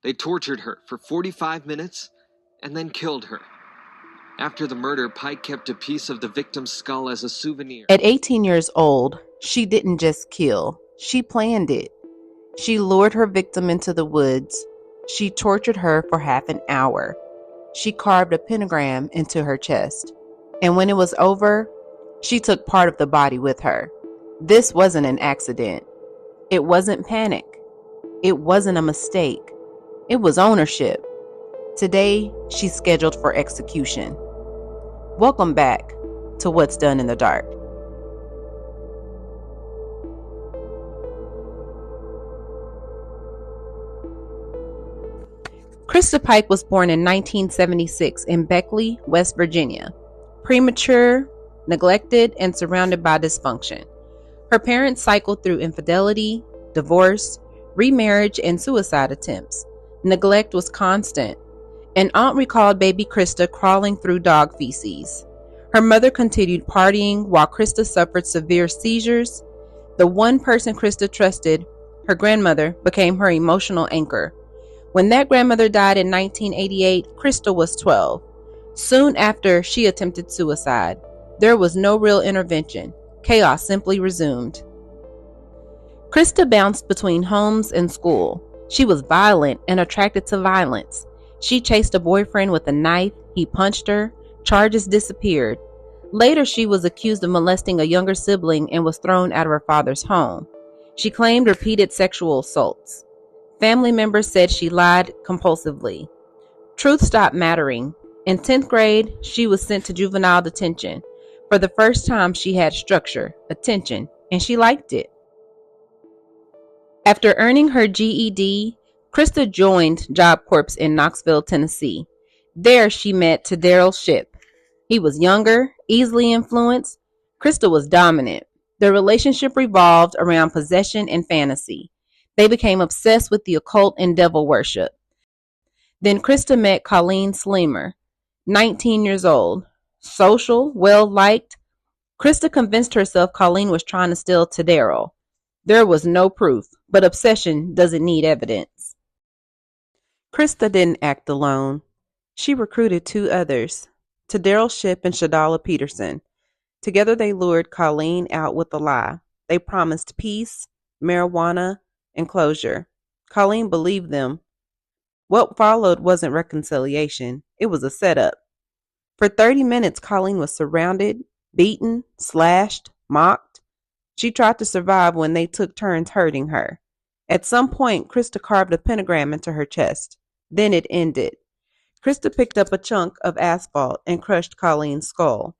They tortured her for 45 minutes and then killed her. After the murder, Pike kept a piece of the victim's skull as a souvenir. At 18 years old, she didn't just kill, she planned it. She lured her victim into the woods. She tortured her for half an hour. She carved a pentagram into her chest. And when it was over, she took part of the body with her. This wasn't an accident. It wasn't panic. It wasn't a mistake. It was ownership. Today, she's scheduled for execution. Welcome back to What's Done in the Dark. Christa Pike was born in 1976 in Beckley, West Virginia. Premature, neglected, and surrounded by dysfunction. Her parents cycled through infidelity, divorce, remarriage, and suicide attempts. Neglect was constant. An aunt recalled baby Christa crawling through dog feces. Her mother continued partying while Christa suffered severe seizures. The one person Christa trusted, her grandmother, became her emotional anchor. When that grandmother died in 1988, Christa was 12. Soon after, she attempted suicide. There was no real intervention. Chaos simply resumed. Christa bounced between homes and school. She was violent and attracted to violence. She chased a boyfriend with a knife. He punched her. Charges disappeared. Later, she was accused of molesting a younger sibling and was thrown out of her father's home. She claimed repeated sexual assaults. Family members said she lied compulsively. Truth stopped mattering. In 10th grade, she was sent to juvenile detention. For the first time, she had structure, attention, and she liked it. After earning her GED, Christa joined Job Corps in Knoxville, Tennessee. There, she met Daryl Shipp. He was younger, easily influenced. Christa was dominant. Their relationship revolved around possession and fantasy. They became obsessed with the occult and devil worship. Then Christa met Colleen Slemmer, 19 years old. Social, well-liked. Christa convinced herself Colleen was trying to steal Daryl. There was no proof, but obsession doesn't need evidence. Christa didn't act alone. She recruited two others, Daryl Shipp and Shadala Peterson. Together they lured Colleen out with a lie. They promised peace, marijuana, and closure. Colleen believed them. What followed wasn't reconciliation. It was a setup. For 30 minutes, Colleen was surrounded, beaten, slashed, mocked. She tried to survive when they took turns hurting her. At some point, Christa carved a pentagram into her chest. Then it ended. Christa picked up a chunk of asphalt and crushed Colleen's skull.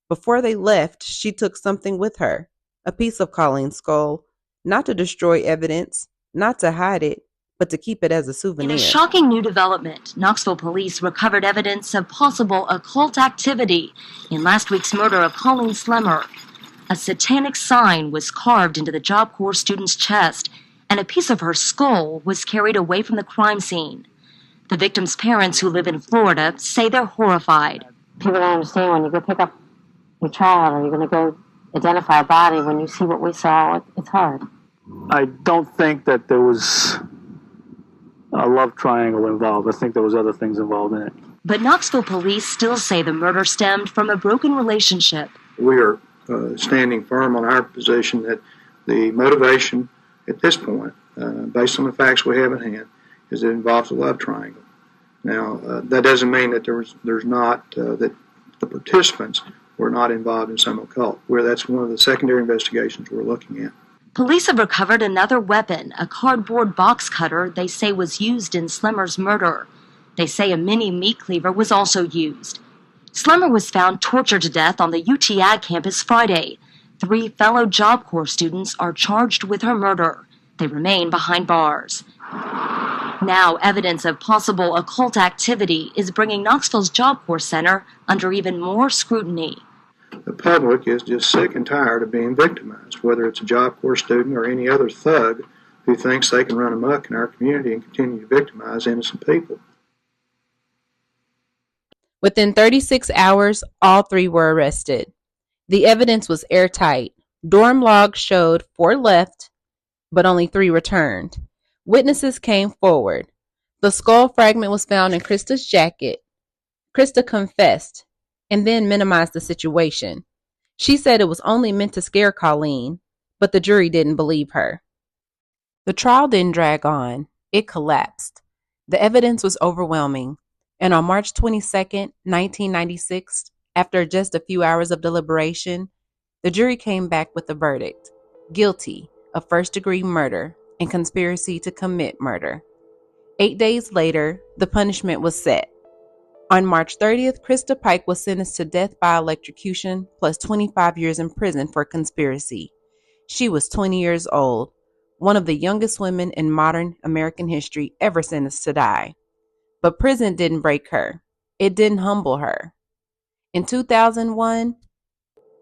Before they left, she took something with her, a piece of Colleen's skull, not to destroy evidence, not to hide it, but to keep it as a souvenir. In a shocking new development, Knoxville police recovered evidence of possible occult activity in last week's murder of Colleen Slemmer. A satanic sign was carved into the Job Corps student's chest, and a piece of her skull was carried away from the crime scene. The victim's parents, who live in Florida, say they're horrified. People don't understand when you go pick up your child or you're going to go identify a body, when you see what we saw, it's hard. I don't think that there was a love triangle involved. I think there was other things involved in it. But Knoxville police still say the murder stemmed from a broken relationship. We are standing firm on our position that the motivation at this point, based on the facts we have in hand, is that it involves a love triangle. Now, that doesn't mean that there's not, that the participants were not involved in some occult, where that's one of the secondary investigations we're looking at. Police have recovered another weapon, a cardboard box cutter they say was used in Slemmer's murder. They say a mini meat cleaver was also used. Slemmer was found tortured to death on the UT Ag campus Friday. 3 fellow Job Corps students are charged with her murder. They remain behind bars. Now, evidence of possible occult activity is bringing Knoxville's Job Corps Center under even more scrutiny. The public is just sick and tired of being victimized, whether it's a Job Corps student or any other thug who thinks they can run amok in our community and continue to victimize innocent people. Within 36 hours, all 3 were arrested. The evidence was airtight. Dorm logs showed 4 left, but only 3 returned. Witnesses came forward. The skull fragment was found in Christa's jacket. Christa confessed and then minimized the situation. She said it was only meant to scare Colleen, but the jury didn't believe her. The trial didn't drag on. It collapsed. The evidence was overwhelming, and on March 22, 1996, after just a few hours of deliberation, the jury came back with a verdict: guilty of first-degree murder and conspiracy to commit murder. 8 days later, the punishment was set. On March 30th, Christa Pike was sentenced to death by electrocution plus 25 years in prison for conspiracy. She was 20 years old, one of the youngest women in modern American history ever sentenced to die. But prison didn't break her. It didn't humble her. In 2001,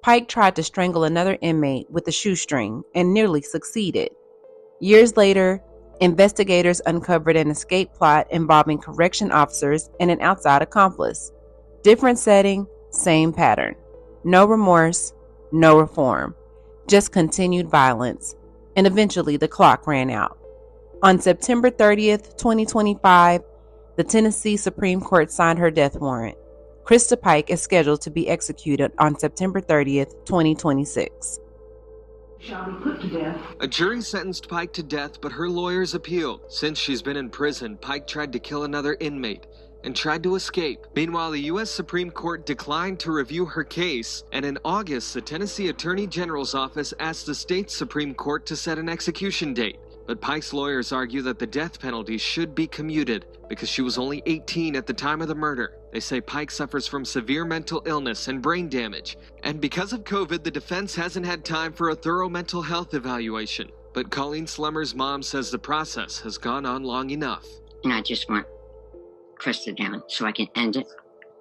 Pike tried to strangle another inmate with a shoestring and nearly succeeded. Years later, investigators uncovered an escape plot involving correction officers and an outside accomplice. Different setting, same pattern. No remorse, no reform, just continued violence. And eventually the clock ran out. On September 30th, 2025, the Tennessee Supreme Court signed her death warrant. Christa Pike is scheduled to be executed on September 30th, 2026. Shall be put to death. A jury sentenced Pike to death, but her lawyers appealed. Since she's been in prison, Pike tried to kill another inmate and tried to escape. Meanwhile, the U.S. Supreme Court declined to review her case, and in August, the Tennessee Attorney General's office asked the state Supreme Court to set an execution date. But Pike's lawyers argue that the death penalty should be commuted because she was only 18 at the time of the murder. They say Pike suffers from severe mental illness and brain damage, and because of COVID, the defense hasn't had time for a thorough mental health evaluation. But Colleen Slemmer's mom says the process has gone on long enough. And I just want Christa down so I can end it,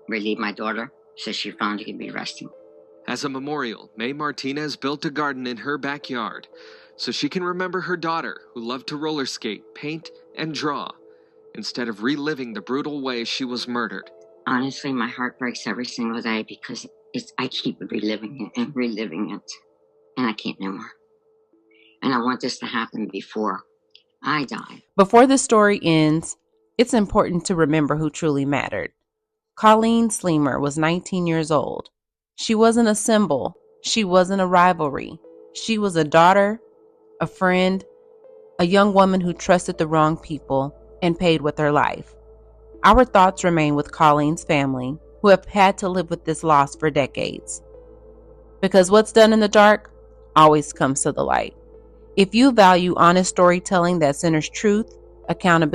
relieve my daughter, so she finally can be resting. As a memorial, May Martinez built a garden in her backyard so she can remember her daughter who loved to roller skate, paint, and draw, instead of reliving the brutal way she was murdered. Honestly, my heart breaks every single day because I keep reliving it and reliving it, and I can't no more. And I want this to happen before I die. Before the story ends, it's important to remember who truly mattered. Colleen Slemmer was 19 years old. She wasn't a symbol. She wasn't a rivalry. She was a daughter, a friend, a young woman who trusted the wrong people and paid with her life. Our thoughts remain with Colleen's family, who have had to live with this loss for decades. Because what's done in the dark always comes to the light. If you value honest storytelling that centers truth, accountability,